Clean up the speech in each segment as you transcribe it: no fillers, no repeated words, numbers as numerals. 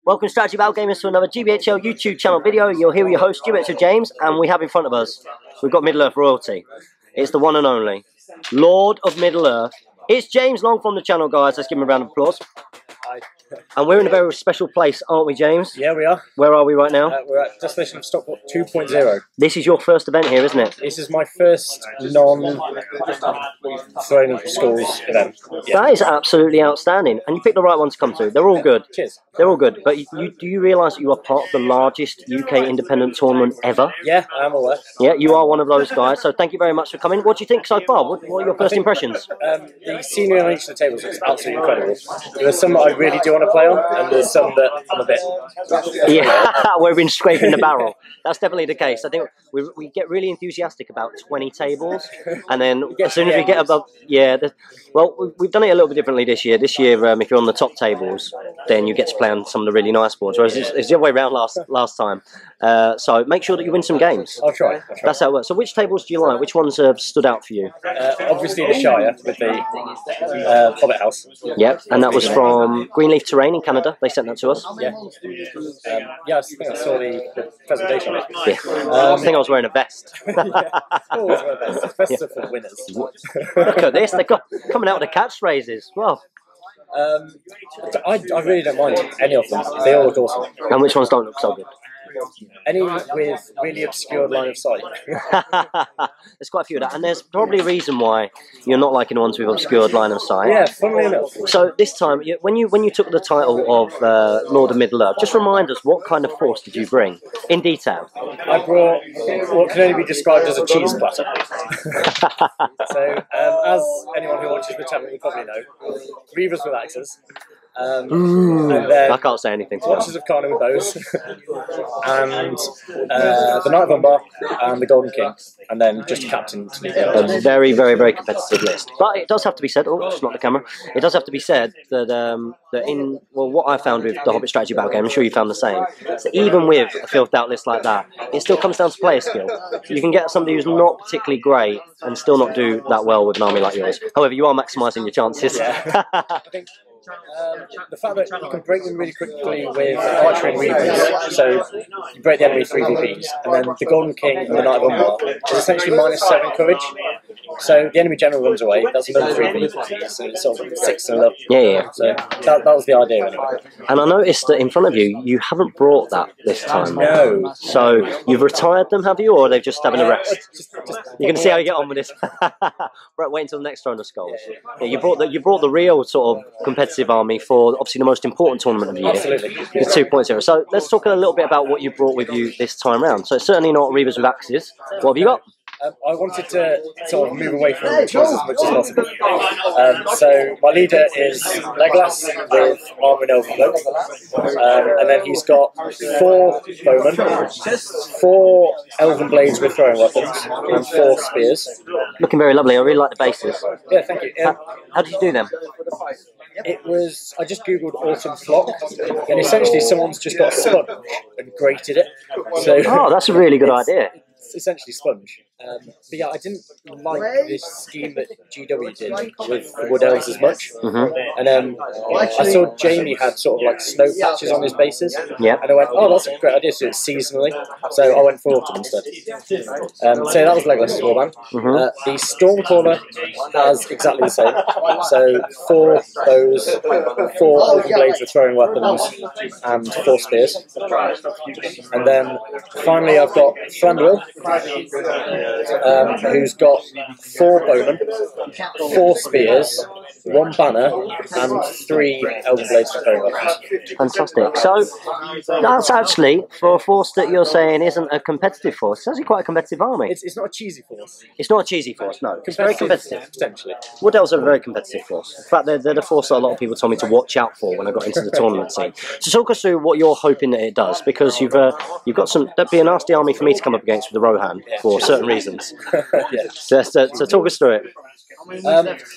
Welcome, Strategy Battle Gamers, to another GBHL YouTube channel video. You'll hear your host, GBHL James, and we have in front of us, we've got Middle-earth royalty. It's the one and only Lord of Middle-earth. It's James Long from the channel, guys. Let's give him a round of applause. Hi. And we're in a very special place, aren't we, James? Yeah, we are. Where are we right now? We're at Desolation of Stockport 2.0. This is your first event here, isn't it? This is my first non-throwing schools event. Yeah. That is absolutely outstanding. And you picked the right one to come to. They're all good. Cheers. They're all good. But do you realise that you are part of the largest UK independent tournament ever? Yeah, I'm aware. Yeah, you are one of those guys. So thank you very much for coming. What do you think so far? What are your first impressions? The scenery on each of the tables is absolutely incredible. There are some that I really do want to play on, and there's some that I'm a bit... Yeah, we've been scraping the barrel. That's definitely the case. I think we get really enthusiastic about 20 tables, and then as soon as we get above... Yeah, well, we've done it a little bit differently this year. This year, if you're on the top tables, then you get to play on some of the really nice boards, whereas it's the other way around last time. So make sure that you win some games. I'll try. That's how it works. So which tables do you like? Which ones have stood out for you? Obviously the Shire with the Hobbit house. Yep, and that was from Greenleaf Terrain in Canada. They sent that to us. Yeah. Yeah, I think I saw the presentation of it. Yeah. I think I was wearing a vest. Yeah. Always wear vests. Vests are for winners. Look at this. They're coming out with the catchphrases. Well. I really don't mind any of them. They all look awesome. And which ones don't look so good? Any with really obscured line of sight. There's quite a few of that, and there's probably a reason why you're not liking the ones with obscured line of sight. Yeah, funnily enough. So this time, when you took the title of Lord of Middle-earth, just remind us, what kind of force did you bring in detail? I brought what can only be described as a cheese platter. So, as anyone who watches the channel will probably know, Reavers with axes. And then I can't say anything. Watchers of Karna with bows, and the Knight of Umbar and the Golden King, and then just a captain to lead the A very, very, very competitive list. But it does have to be said, oh, it's not the camera, it does have to be said that, what I found with the Hobbit strategy battle game, I'm sure you found the same, so even with a filthed out list like that, it still comes down to player skill. You can get somebody who's not particularly great and still not do that well with an army like yours. However, you are maximising your chances. Yeah. I think the fact that you can break them really quickly with archery and reavers, so you break the enemy 3 VPs, and then the Golden King and the Knight of Umbar is essentially -7 courage, so the enemy general runs away, that's another 3 VPs, so it's sort of 6 and 11. Yeah. So that was the idea anyway. And I noticed that in front of you, you haven't brought that this time. No. So you've retired them, have you, or are they just having a rest? You're going to see how you get on with this. Right, wait until the next round of skulls. Yeah, you brought the real sort of competitive army for obviously the most important tournament of the year. Absolutely. The 2.0. So let's talk a little bit about what you brought with you this time round. So it's certainly not Reavers with axes. What have you got? I wanted to sort of move away from the choice as much as possible. So my leader is Legolas with armor and elven cloak, and then he's got 4 bowmen, 4 elven blades with throwing weapons, and 4 spears. Looking very lovely. I really like the bases. Yeah, thank you. How did you do them? It was, I just googled autumn flock, and essentially someone's just got a sponge and grated it. So Oh, that's a really good idea. It's essentially sponge. But yeah, I didn't like this scheme that GW did with the Wood Elves as much. And I saw Jamie had sort of like snow patches on his bases. Yeah. And I went, oh, that's a great idea, so it's seasonally. So I went for autumn instead. So that was Legolas' warband. The Stormcaller has exactly the same. So 4 bows, 4 elven blades with throwing weapons, and 4 spears. And then finally I've got Thranduil, who's got 4 bowmen, 4 spears, 1 banner, and 3 elven blades for throwing weapons. Fantastic. So that's actually, for a force that you're saying isn't a competitive force, it's actually quite a competitive army. It's not a cheesy force. It's not a cheesy force, no. It's very competitive. Potentially. Wood Elves are a very competitive force. In fact, they're the force that a lot of people told me to watch out for when I got into the tournament scene. So talk us through what you're hoping that it does, because you've got some. That'd be a nasty army for me to come up against with the Rohan for certain reasons. Yeah. So talk us through it.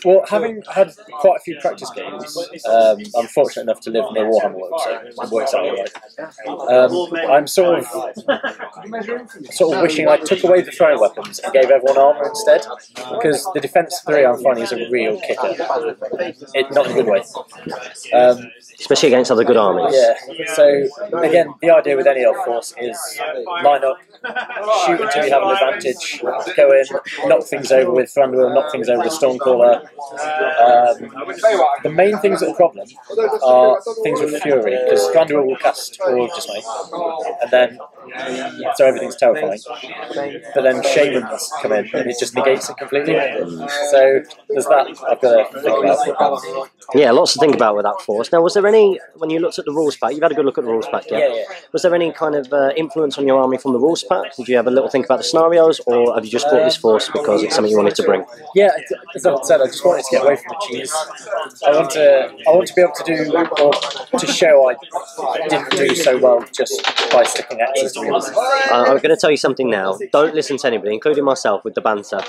Well, having had quite a few practice games, I'm fortunate enough to live near Warhammer World, so it works out all right. I'm sort of wishing I took away the throwing weapons and gave everyone armour instead, because the defence 3 I'm finding is a real kicker. Not in a good way. Especially against other good armies. Yeah. So again, the idea with any elf force is line up, shoot until you have an advantage, go in, knock things over with Thranduil, knock things over with Stormcaller. The main things that are a problem are things with Fury, because Thranduil will cast Aura of Dismay, and then so everything's terrifying. But then Shamans come in and it just negates it completely. So there's that I've got to think about. Yeah, lots to think about with that force. Now, was there any, when you looked at the rules pack, you've had a good look at the rules pack, yeah? Yeah. Was there any kind of influence on your army from the rules pack? Did you have a little think about the scenarios, or have you just bought this force because it's something you wanted to bring? Yeah, as I said, I just wanted to get away from the cheese. I want to be able to do, or to show I didn't do so well just by sticking X's to wheels. I'm going to tell you something now. Don't listen to anybody, including myself, with the banter.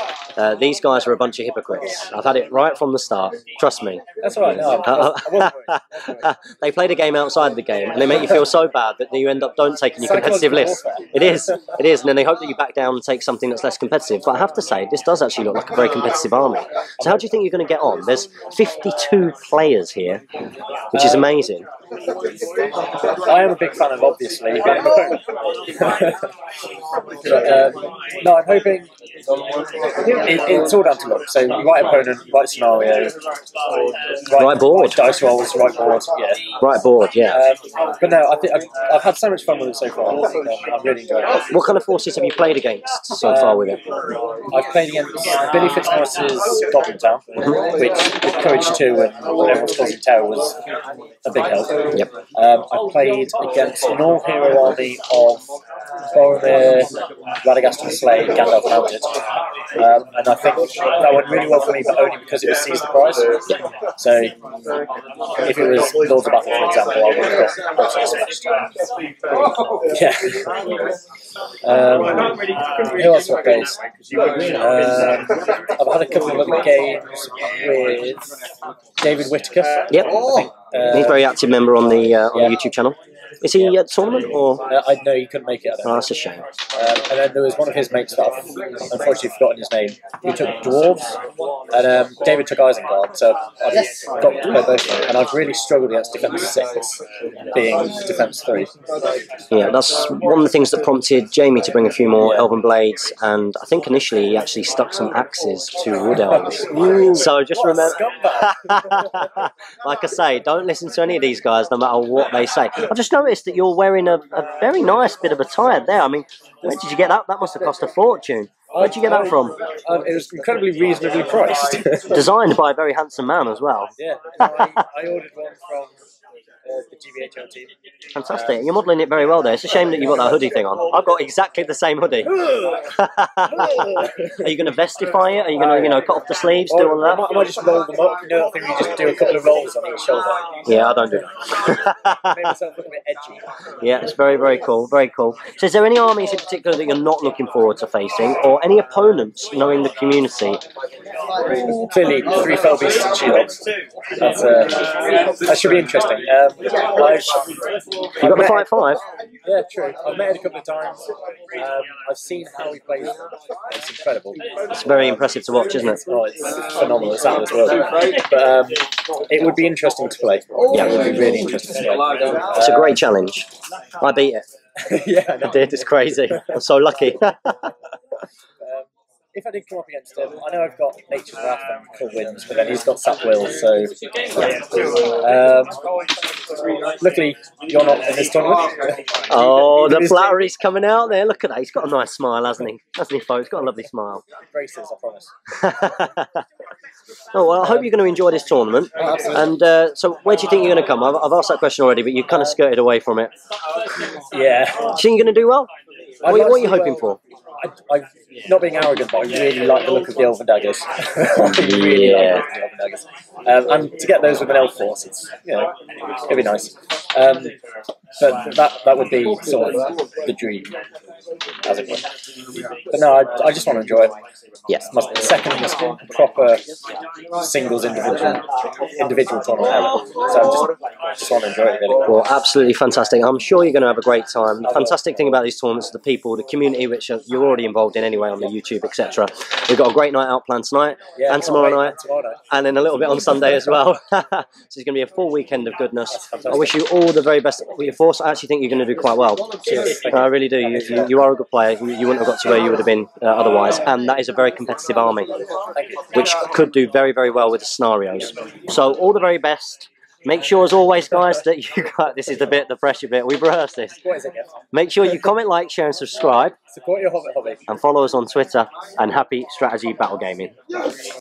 These guys are a bunch of hypocrites. I've had it right from the start. Trust me. That's all right. No, I wasn't they play the game outside the game, and they make you feel so bad that you end up don't taking your competitive list. It is, and then they hope that you back down and take something that's less competitive. But I have to say, this does actually look like a very competitive army. So how do you think you're going to get on? There's 52 players here, which is amazing. I am a big fan of, obviously, being no, I'm hoping it's all down to luck. So right opponent, right scenario, right board, dice rolls, right board, yeah. Right board, yeah. But no, I think I've had so much fun with it so far. I'm really enjoying it. What kind of forces have you played against so far with it? I've played against Billy Fitzmaurice's Goblin Town, which with Courage 2 and everyone's causing terror was a big help. Yep. I played against an all-hero army of Boromir, Radagast and Slay, Gandalf Mounted. And I think that went really well for me, but only because it was Seize the Prize. So if it was Lords of Battle, for example, I would have got smashed. Yeah. Who else have I played? I've had a couple of other games with David Whittaker. Yep. He's a very active member on the YouTube channel. Is he at tournament or? I know he couldn't make it. Oh, that's a shame. And then there was one of his mates that I've unfortunately forgotten his name. He took Dwarves, and David took Isengard. So I've got to play both of them, and I've really struggled against Defence 6, being Defence 3. Yeah, that's one of the things that prompted Jamie to bring a few more Elven Blades, and I think initially he actually stuck some axes to Wood Elves. So just remember, like I say, don't listen to any of these guys, no matter what they say. I've just noticed that you're wearing a very nice bit of attire there. I mean, where did you get that? That must have cost a fortune. Where did you get that from? It was incredibly reasonably priced. Designed by a very handsome man as well. Yeah, I ordered one from the GBHL team. Fantastic. You're modelling it very well there. It's a shame that you've got that hoodie thing on. I've got exactly the same hoodie. Are you going to vestify it? Are you going to cut off the sleeves, do all that? I might just roll them up. You know, I think you just do a couple of rolls on each shoulder. Yeah, I don't do that. Make myself look a bit edgy. Yeah, it's very, very cool. Very cool. So is there any armies in particular that you're not looking forward to facing, or any opponents knowing the community? Clearly, 3 fell beasts and shields. That should be interesting. You got the 5-5? Yeah, true. I've met it a couple of times. I've seen how he plays. It's incredible. It's very impressive to watch, isn't it? Oh, it's phenomenal. It's out of this world. But it would be interesting to play. Yeah, it would be really interesting to play. It's a great challenge. I beat it. Yeah, I did. It's crazy. I'm so lucky. If I did come up against him, I know I've got Nature's Wrath and Cool Winds, but then he's got Sap Will, so yeah. Luckily, you're not in this tournament. Oh, the flattery's coming out there. Look at that. He's got a nice smile, hasn't he? Hasn't he, folks? He's got a lovely smile. Braces, I promise. Oh, well, I hope you're going to enjoy this tournament. Oh, absolutely. And so, where do you think you're going to come? I've asked that question already, but you kind of skirted away from it. Yeah. Do you think you're going to do well? What are you hoping for? I'm not being arrogant, but I really like the look of the Elven Daggers. I really like the Elven Daggers. And to get those with an Elf Force, it's, it'd be nice. But that would be sort of the dream, as it were. But no, I just want to enjoy it. Yeah. It's my second proper singles individual tournament ever. So I just want to enjoy it, really. Well, absolutely fantastic. I'm sure you're going to have a great time. The fantastic thing about these tournaments is the people, the community, which you're already involved in anyway on the YouTube, etc. We've got a great night out planned tonight and tomorrow night, and then a little bit on Sunday as well. So it's going to be a full weekend of goodness. I wish you all the very best with your force. I actually think you're going to do quite well. I really do. You are a good player. You wouldn't have got to where you would have been otherwise, and that is a very competitive army, which could do very, very well with the scenarios. So all the very best. Make sure, as always, guys, that you got, this is the pressure bit, we've rehearsed this. Make sure you comment, like, share and subscribe. Support your Hobbit hobby. And follow us on Twitter, and happy strategy battle gaming.